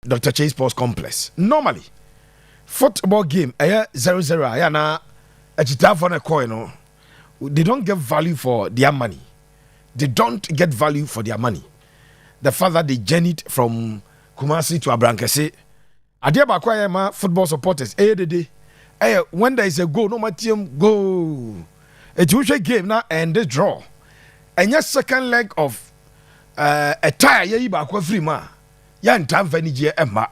Dr. Chase Sports Complex. Normally, football game, 0-0, ayana, a chita for a coin, they don't get value for their money. They don't get value for their money. The fact that they journeyed from Kumasi to Abrankese, Adiaba Kwayama football supporters, when there is a goal, no matter team go. It's usual game now and they draw. And your second leg of a tire, ye ba kwa free ma. Yan time for any year emma.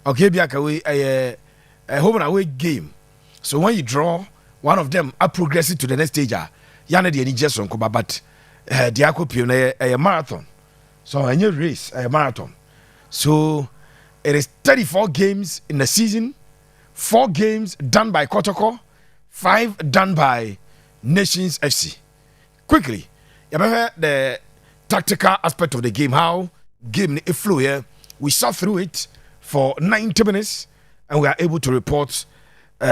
Okay, be a home and away game. So when you draw, one of them are progressing to the next stage. Yana the just on Kuba, but the Akopio a marathon. So a new race, a marathon. So it is 34 games in the season, 4 games done by Kotoko, 5 done by Nations FC. Quickly, you remember the tactical aspect of the game, how game flow here. We saw through it for 90 minutes and we are able to report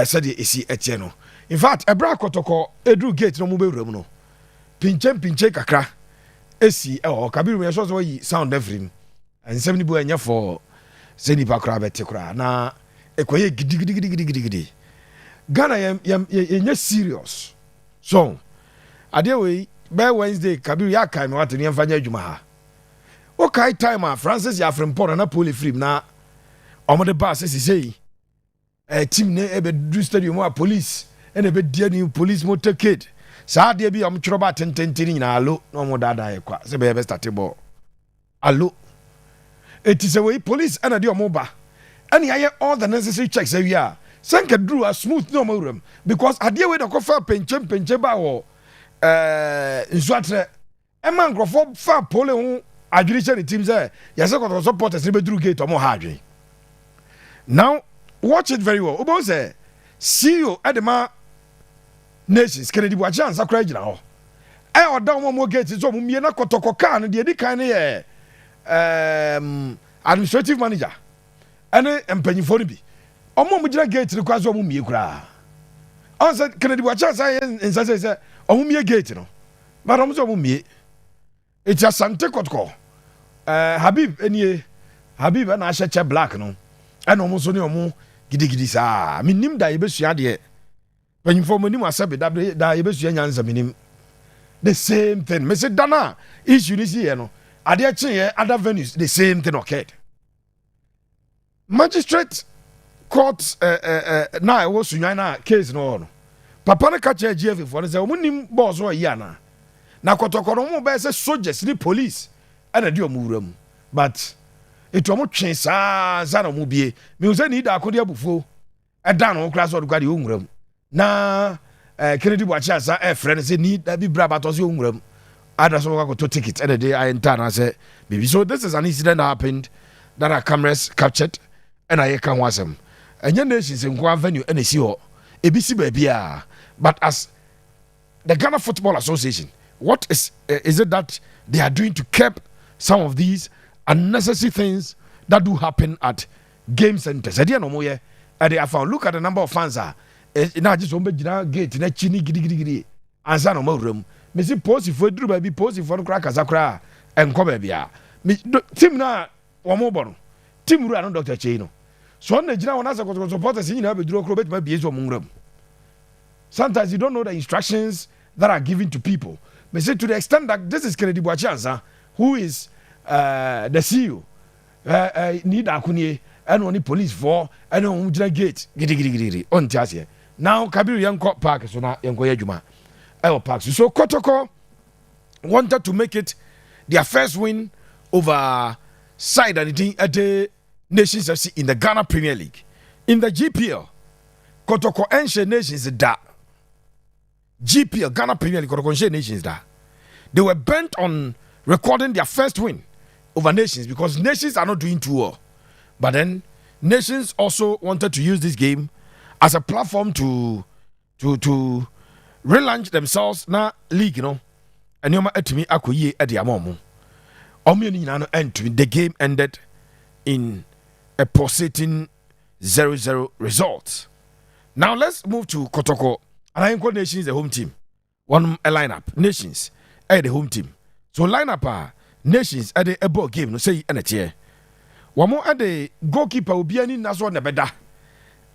Sadi Esi Etieno. In fact, Ebra Kotoko, Edru Gate no mube no. Pinche kakra. Esi Kabiru me so yi sound every and 70 bu enya for Seni Bakra betekra na ekoye gidi. Ghana yem serious. So, adewe by Wednesday Kabiru ya kai me wat ne mfanya adwuma ha. Okay, time Francis ya from Port na Poli free na omo ba say team ne ebe do stadium wa police and ebe dia ni police motorcade saa de bi am chroba tententini na alo no mo dada ye kwa se be start ball alo it is away police and de omo ba and ya all the necessary checks we are sanka drew a smooth no mo room because ade we de ko fa penche ba wo nsuatre e man grofo fa pole hu adwiri the team say yes ko supporters be drew gate omo ha adwiri. Now watch it very well. Obo say CEO Edema Nations Kennedy Bwacha ansakra gina ho. Oda mo gate so mo mie na Kotoko kan de di kan ye administrative manager ene empanyifo bi. Omo mo gina gate ni kwa so mo mie kura. On say Kennedy Bwacha say say omo mie gate no. But omo so mo mie. It's Asante Kotoko. Habib na cheche black no. And almost only omo gidi sa minim da yebesua de panyimfo monim asabe da yebesua nyanza minim the same thing me say dana issue ni see no ade chen other venues the same thing occurred. Magistrate court na e wo sunyan na case no papa na catch GF for say omunim boss o yi ana na kotokoro mo be say soldiers ni police ana de omuwuram but it omo twen saa na omo bie me uze ni da akodi abufuo eda no kra so odugade onwuram na Kennedy Bwacha sa friend say ni da bi bra bato so onwuram ada so go to ticket and the I enter and say baby so this is an incident that happened that our cameras captured and I can wasem enya nations in kwa venue and see ho ebisi ba bia but as the Ghana Football Association what is it that they are doing to curb some of these unnecessary things that do happen at game centers? I didn't know they have found. Look at the number of fans are now just on gate na chini gidi ansa no room. Me see post if we do baby post if we crack azakra and come baby. Team na one more team ru anon Dr. Chino. So on the jina one as supporters in be draw crobet my BS room. Sometimes you don't know the instructions that are given to people. Me say to the extent that this is Kennedy Bwacha who is the CEO need akunie and only police for and on gate gidi on tiase now Kabiru Yanko Park so na yanko yadwuma park so Kotoko wanted to make it their first win over side and at the Nations FC in the Ghana Premier League. In the GPL Kotoko Enshe Nations da GPL Ghana Premier League Kotoko Enshe Nations da they were bent on recording their first win over Nations because Nations are not doing too well. But then Nations also wanted to use this game as a platform to relaunch themselves na league, you know. And you etimi akoye at the amomo. The game ended in a pulsating 0-0 result. Now let's move to Kotoko. And I call Nations the home team. One lineup. Nations the home team. So lineup Nations at the ball game no say and Wamo ade goalkeeper obi ani naso na beda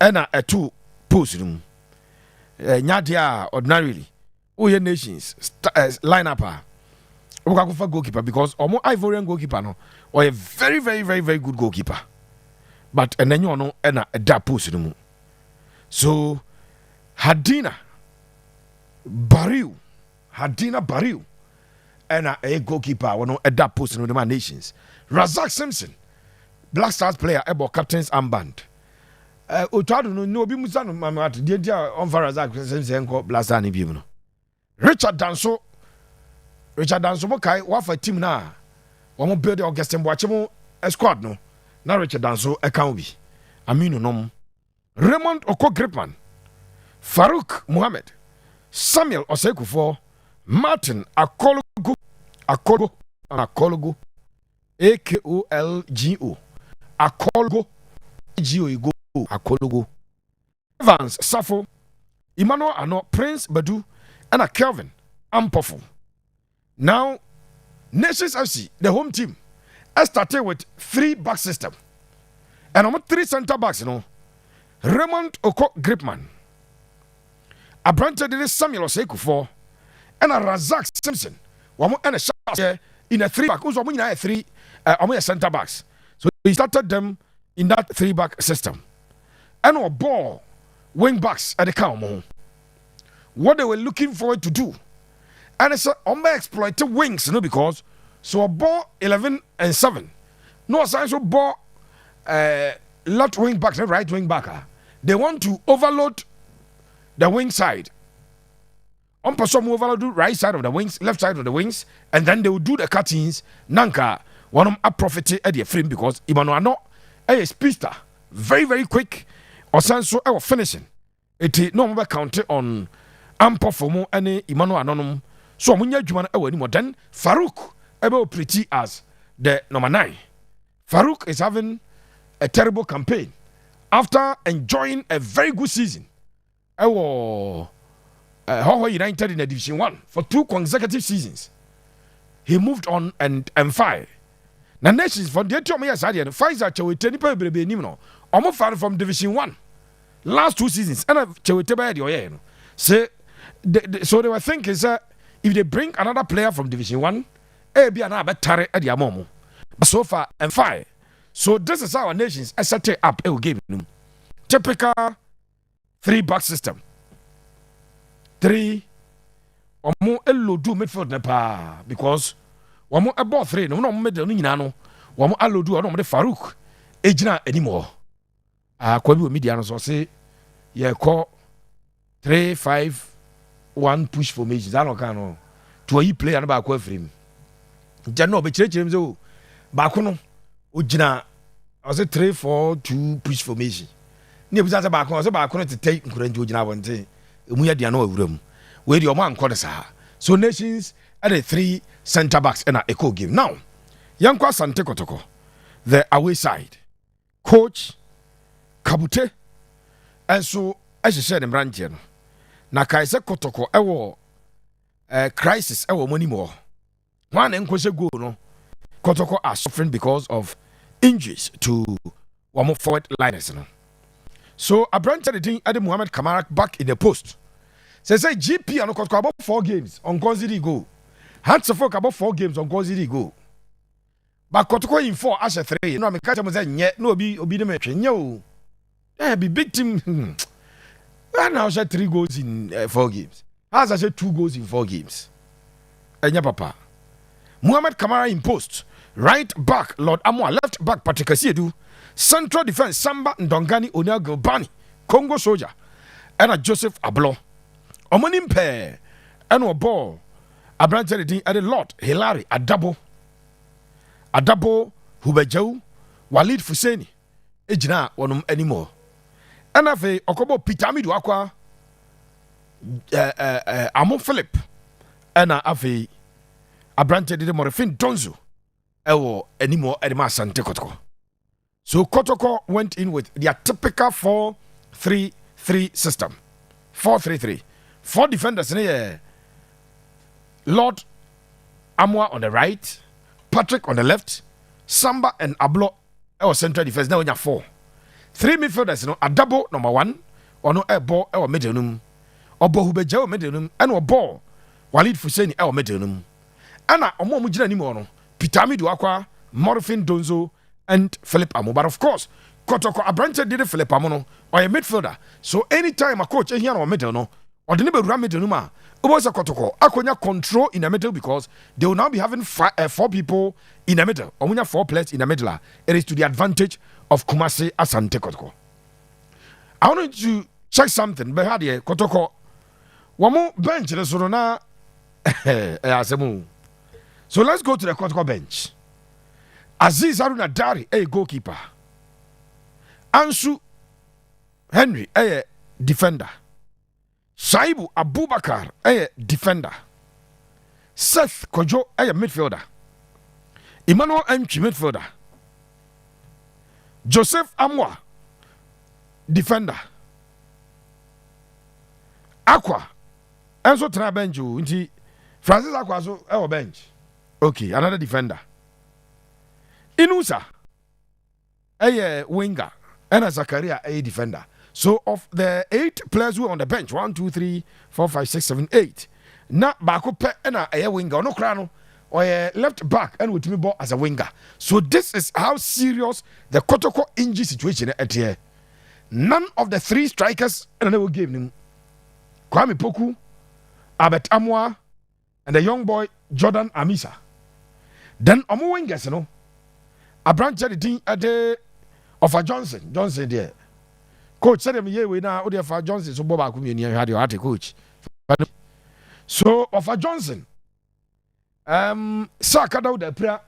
ena etu post room nyadia ordinarily oye nations line up for goalkeeper because omo Ivorian goalkeeper no or a very very very very good goalkeeper but enenyo no ena eda post room. So Hadina Baril and a goalkeeper one at that post in the nations. Razak Simpson, Black Stars player, about captain's armband. Otado no be musano mamat dia on Razak Simpson ko Black Stars ni bimu. Richard Danso mo kai wa fa team na wo build the Augustin Boachemo squad no. Na Richard Danso e kan bi. Aminu nom. Raymond Oko Gripman, Farouk Mohammed, Samuel Osekufo, Martin Akologo, Akolgo, Akologo, Akologo, Evans Safo, Emmanuel Ano, Prince Badu, and a Kelvin Ampofu. Now, Nations FC, the home team, has started with 3-back system, and I'm 3 center backs, you know. Raymond Oko Gripman, a branch of Samuel Osekufo, and a Razak Simpson. One and a shot in a 3-back. Who's a 3 center backs. So he started them in that 3-back system. And a ball wing backs at the count. What they were looking forward to do. And it's a exploited wings, no, because so a ball 11 and 7. No signs of ball left wing back, right wing back. They want to overload the wing side. On person overload the right side of the wings, left side of the wings, and then they will do the cuttings. Nanka one of a profit at the frame because Imano no a speedster, very very quick, or so our finishing. It no more counted on ample for more any Imano anonym. So Munya Juman anymore. Then Farouk able pretty as the number 9. Farouk is having a terrible campaign. After enjoying a very good season, United in the Division 1 for 2 consecutive seasons, he moved on and fired. Now, Nations for the 2 years, Pfizer Chawete Baby Nimno, almost far from Division 1 last 2 seasons, and Chawete Baby. So they were thinking, if they bring another player from Division 1, be another Tare at Yamomo. But so far, and fire. So this is how our Nations set up a game. Typical 3-back system. 3 or more elo do midfield nepa because one more about 3 no middle ni no one more allo do no the Farouk ejina anymore. Kwabi media no so say ye call 3-5-1 push formation. That no can no to a play and ba kwa frame. Jano be chirechirem so ba no ojina I say 3-4-2 push formation. Ni ebusa say ba no to take nkuranji ojina wonte emu ya dia no awuram we di oman kodesa. So Nations at the 3 center backs in a echo game. Now Yankwa Asante Kotoko, the away side coach Kabute, and so as you said in Brantian na kaise Kotoko ewo crisis ewo money more one enkwese go no Kotoko are suffering because of injuries to one more forward liners. No? So a branch of the thing Adi Muhammad Kamara back in the post. Say GP and Kotoko about 4 games on Gonzidi go. Hands of folk about 4 games on Gonzidi go. But Kotoko in 4 as a 3. You know, I'm catching them yet no be the match. No, be big team. And now said 3 goals in 4 games. As I said 2 goals in 4 games. Enya papa. Muhammad Kamara in post. Right back, Lord Amwa. Left back, Patrick Asiedu. Central defense, Samba Ndongani Onel Gilbani. Congo soldier. And a Joseph Ablo. Omonimpe. And a ball. A branch at the Lord. Hilary Adabo. Hubejau. Walid Fuseni. Ejina wanum anymore. And afe Okobo Pitamidu Aqua. Amon Philip. And afe. A branch at the Morifin Donzo. Ewo anymore Edema Asante Kotoko. So Kotoko went in with their typical 4-3-3 system. 4-3-3. 4 defenders in here. Lord Amwa on the right, Patrick on the left, Samba and Ablo our central defense now we have 4. 3 midfielders no a double number 1 or no a ball our middle num or ball who be jaw middle num and or ball Walid Fuseni our middle num ana omo mu gina ni mo no Pitami Duakwa Morfin Donzo and Philip Amo, but of course Kotoko Abrante did Philip Amo or a midfielder, so anytime a coach here or middle no or the neighbor middle numa was a Kotoko Akonya control in the middle because they will now be having 4 people in the middle or when you have 4 players in the middle. It is to the advantage of Kumasi Asante Kotoko. I wanted to check something but here Kotoko one more bench in the Sorona. So let's go to the Kotoko bench. Aziz Haruna Dari, a goalkeeper. Ansu Henry, a defender. Shaibu Abubakar, a defender. Seth Kojo, a midfielder. Emmanuel Mchi, midfielder. Joseph Amwa, defender. Aqua, Enzo Trabenju, inti Francis Aqua, so our bench. Okay, another defender. Inusa, a winger, and a Zakaria, a defender. So of the 8 players who are on the bench, 1, 2, 3, 4, 5, 6, 7, 8. Na bako pe and a winger, no crano, or a left back and with me ball as a winger. So this is how serious the Kotoko injury situation at here. None of the 3 strikers and they will give him Kwame Poku, Abet Amwa, and the young boy Jordan Amisa. Then omo wingers, you know. A branch at the team at the of a Johnson there. Coach said him here we now for Johnson so Boba come here had your heart coach. So of a Johnson Saka down the prayer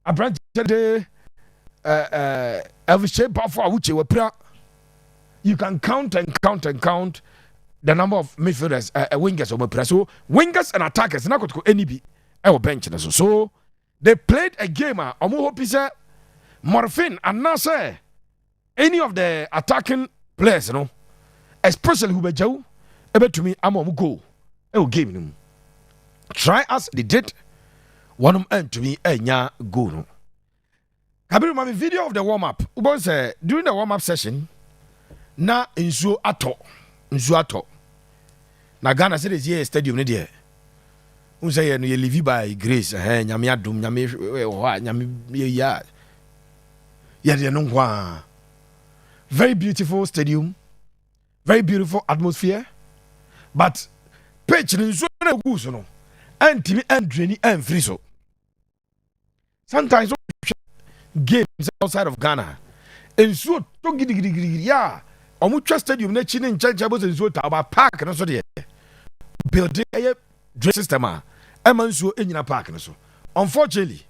a branch at the every shape of which you prayer. You can count the number of midfielders wingers over prayer. So wingers and attackers not going to any be our bench so they played a game omo hope say Morfin and now say any of the attacking players, you know, especially who be jaw ebe to me am go e game no try as they did one end to me enya go no Kabiru my video of the warm up ubon say during the warm up session na nsuo ato na Ghana say this year stadium ne there un say you live by grace nyame adom nyame nyame ya de no kwa very beautiful stadium, very beautiful atmosphere, but pitch in so na go so no antimi andreni amfiri so sometimes games outside of Ghana ensuo to gidigidi ya omutwa stadium na chi ne nchacha bo ensuo ta ba park no so de building a drain system emansuo enyina park no so unfortunately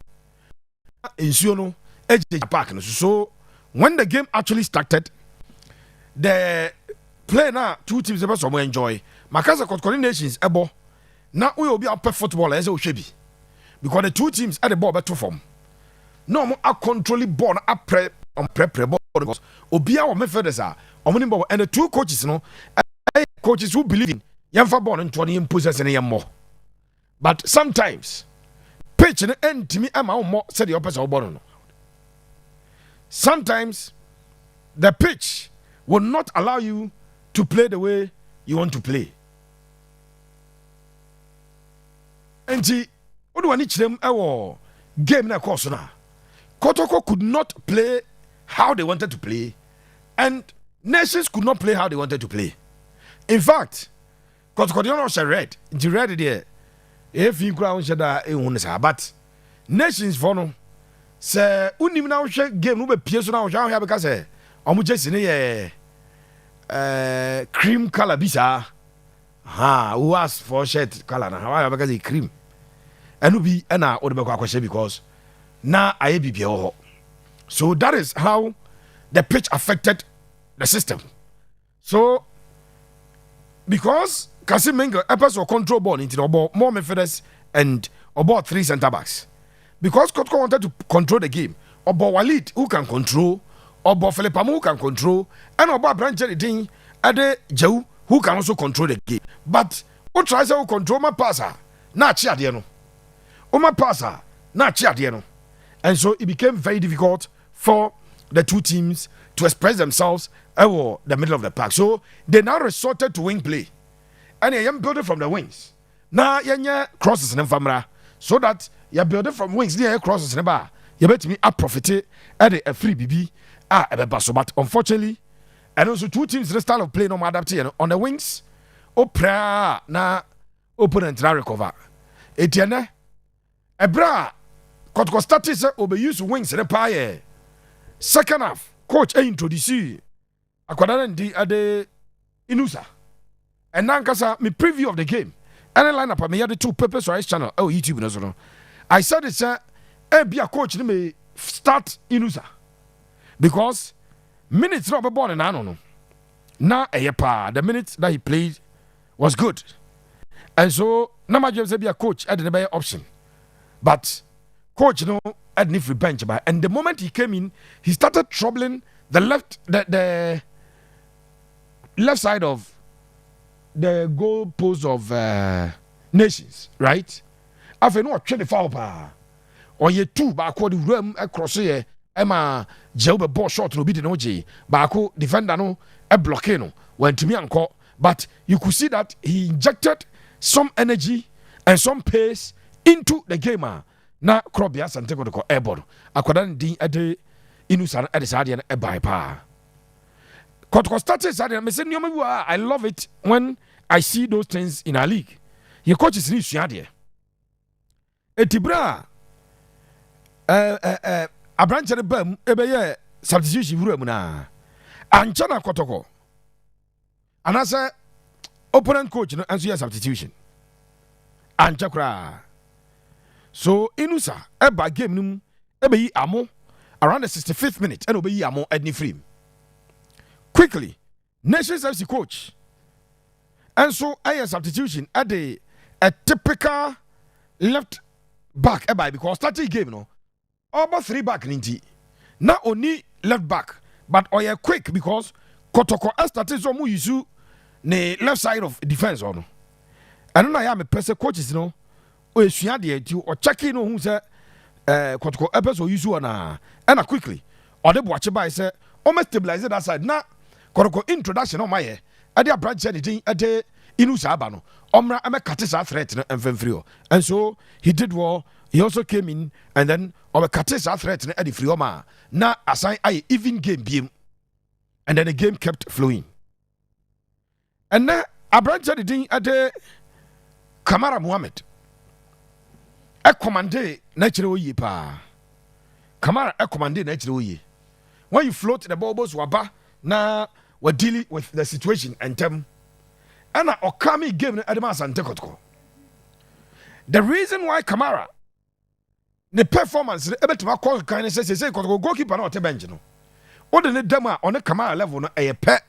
ensuo no eje park no so when the game actually started, the play now 2 teams ever some enjoy. Makasa Kotoko nations ebo. Now we will be up football as we should be. Because the 2 teams at the ball better form. No more a controlling ball up prep on prep ball because Obia or midfielders are and the 2 coaches coaches who believe in Yamfa born and 20 possess and more. But sometimes pitch and end to me am more said the opposite of born. Sometimes the pitch will not allow you to play the way you want to play. And what do I need them our game na course now? Kotoko could not play how they wanted to play, and nations could not play how they wanted to play. In fact, Kotoko don't red. The red there. If you ground shada but nations for no. Sɛ unim na wohwɛ game no be pie so na wohwɛ ahwɛ beka sɛ ɔmo jersey ne yɛ cream color bi saa who asked for shirt color na how beka sɛ cream ɛno bi ɛna wode bɛkɔ akɔhyɛ because na ayɛ bibia wɔ hɔ. So that is how the pitch affected the system. So because Kasim Mingle episode control ball into the ball more midfielders and about 3 center backs. Because Kotoko wanted to control the game, Obo Walid who can control, Obo Philipamu who can control, and Obo Branch Ding Ade Jau who can also control the game. But who tries to control my passer? Na chia dieno. My passer, na chia dieno. And so it became very difficult for the two teams to express themselves over the middle of the park. So they now resorted to wing play. And I am building from the wings. Now, you crosses in Famra, so that you're building from wings near crosses in the bar. You bet me a profit at a free BB. But unfortunately, and also two teams the style of play no more adapted on the wings. Opera na opponent na recover. Etienne Ebra Kotoko started say obe use wings in the pie. Second half, coach introduce akwadana ndi ade Inusa. And now me preview of the game. And line up me had two Purpose Rice channel. Oh, YouTube no. I said it's be a coach me start Inusa. Because minutes not born and I don't know. Now the minutes that he played was good. And so now my job be a coach at the better option. But coach had free bench by, and the moment he came in, he started troubling the left side of the goal post of Nations, right? After no trade the foul pa. Or ye two back the room across here. Emma Jelba ball short no be the OJ. Bako defender no a blockade no went to me and call. But you could see that he injected some energy and some pace into the game. Na Krobia Asante Kotoko airborne. Akwadan din ade Inusa at the side and a by pa. Kotoko started side and I love it when I see those things in our league. Your coach is in Suadia. Etibra a branch of the bum ebe substitution room na anchana Kotoko. And as a opponent coach no answer substitution. Anchakra. So Inusa eba game num ebe yi amo around the 65th minute and obe yi amo edni frame. Quickly, Nations FC coach. And so a substitution at a typical left back eba because starting game no over 3 back ninety. Not only left back, but oye quick because Kotoko started so mu use ne left side of defense or no. And I am a person coaches no. O esua de ati o checking no hu say Kotoko episode use na and quickly or the watch by say almost stabilize that side na Kotoko introduction on my e dey branch anything e dey Inusa aba no omra am cut this threat no free. And so he did well. He also came in and then cut this threat no e free ma na assign I even game biem. And then the game kept flowing. And now a branch anything e dey Kamara Muhammad a commande natural ye pa. Kamara a commande natural ye. When you float the bubbles waba na we're dealing with the situation and them. And a Okami game at the Asante Kotoko. The reason why Kamara the performance able to call kindness says say Kotoko goalkeeper not a bench no. What the dema on the Kamara level no a pet.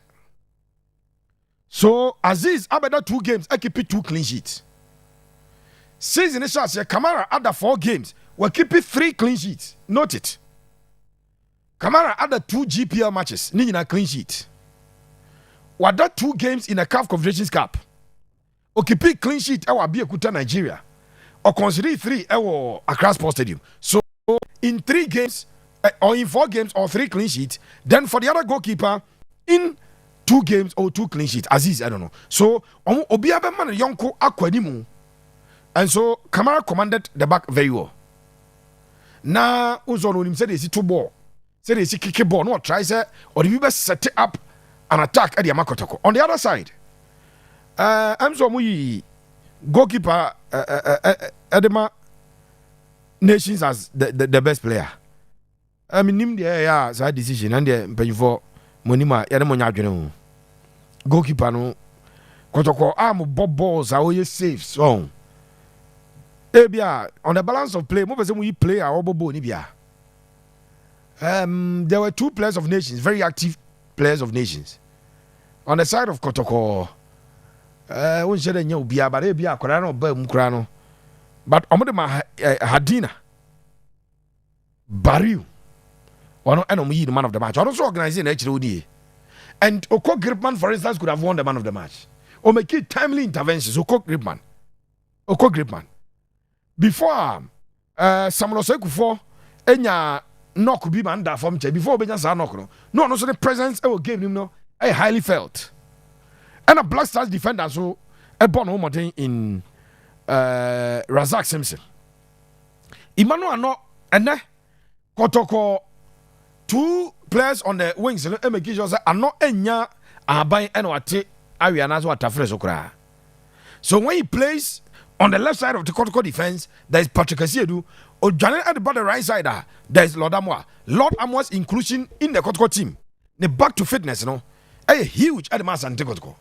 So Aziz abeda 2 games I keep it 2 clean sheets. Season is short, Kamara other 4 games will keep it 3 clean sheets. Note it. Kamara other 2 GPL matches, need a clean sheet. What that 2 games in a CAF Confederations Cup? Or keep it clean sheet, I will be a Kuta Nigeria. Or consider 3 Accra Sports Stadium. So in 3 games, or in 4 games, or 3 clean sheets, then for the other goalkeeper, in 2 games or 2 clean sheets, Aziz, I don't know. So, Obiabe man Yonko Akwanimu. And so Kamara commanded the back very well. Now, Uzono him said, "Is it 2 ball? Said, is it kick ball? No, try say, or the best set up an attack at the Kotoko." On the other side, I'm so we goalkeeper Edema Nations as the best player. I mean, him there, yeah, side decision and the pay for Monima, Yademonia, goalkeeper no Kotoko arm bob balls are always safe so. Ebia on the balance of play, most of we play our bobo nibia. There were 2 players of Nations, very active players of Nations. On the side of Kotoko, we said you bia, but ebia korano ba mukrano. But omode Hadina Baril. One enemy the man of the match. Also organizing HOD. And Oko Gripman, for instance, could have won the man of the match. Or make it timely interventions. Oko Gripman. Before Samuel Sekufo enya knock be man that from before be just knock no so the presence of game him no I highly felt and a Black Stars defender so a born home in Razak Simpson Emmanuel no and Kotoko 2 players on the wings and make sure are not enya aban and what Ariana what Tafres. So when he plays on the left side of the Kotoko defense, there is Patrick Asiedu. Or Janet at the right side, there is Lord Amoa. Lord Amoa's inclusion in the Kotoko team. The back to fitness, a huge at the Asante Kotoko.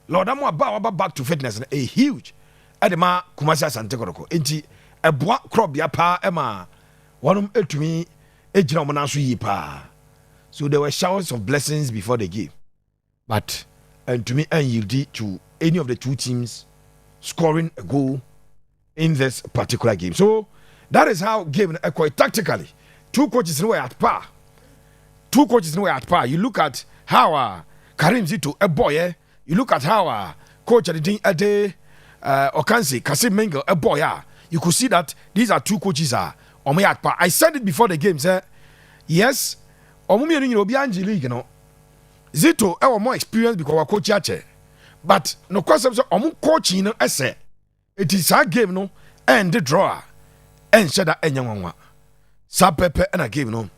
Lord Amoa back to fitness, a huge at the Kumasi Asante Kotoko. Enti a bois crop ya pa Emma. One to me, a Jinamanasui pa. So there were showers of blessings before the game. But and to me, and yielded to any of the two teams scoring a goal in this particular game. So that is how game quite tactically. Two coaches were at par. You look at how Karim Zito, a boy, you look at how coach Ade Okansi, Kasim Mingle, a boy. You could see that these are two coaches at par. I said it before the game, sir. Yes, league, Zito have more experience because our coach yache. But no question coaching no essay. It is our game no and the draw and shada enyanwa. Sa pepe and a game no.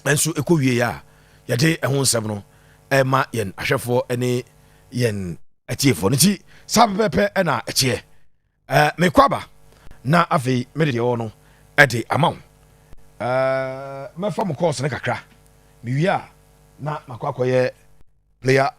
And so eko wie ya. Yade ehun sem no e ma yen ahwefo ene yen atiefo. Nti sa pepe and a etie. Me kwaba na afi me de o no e de amaw. Me fa mo course ne kakra. Me wi a na makwakoye player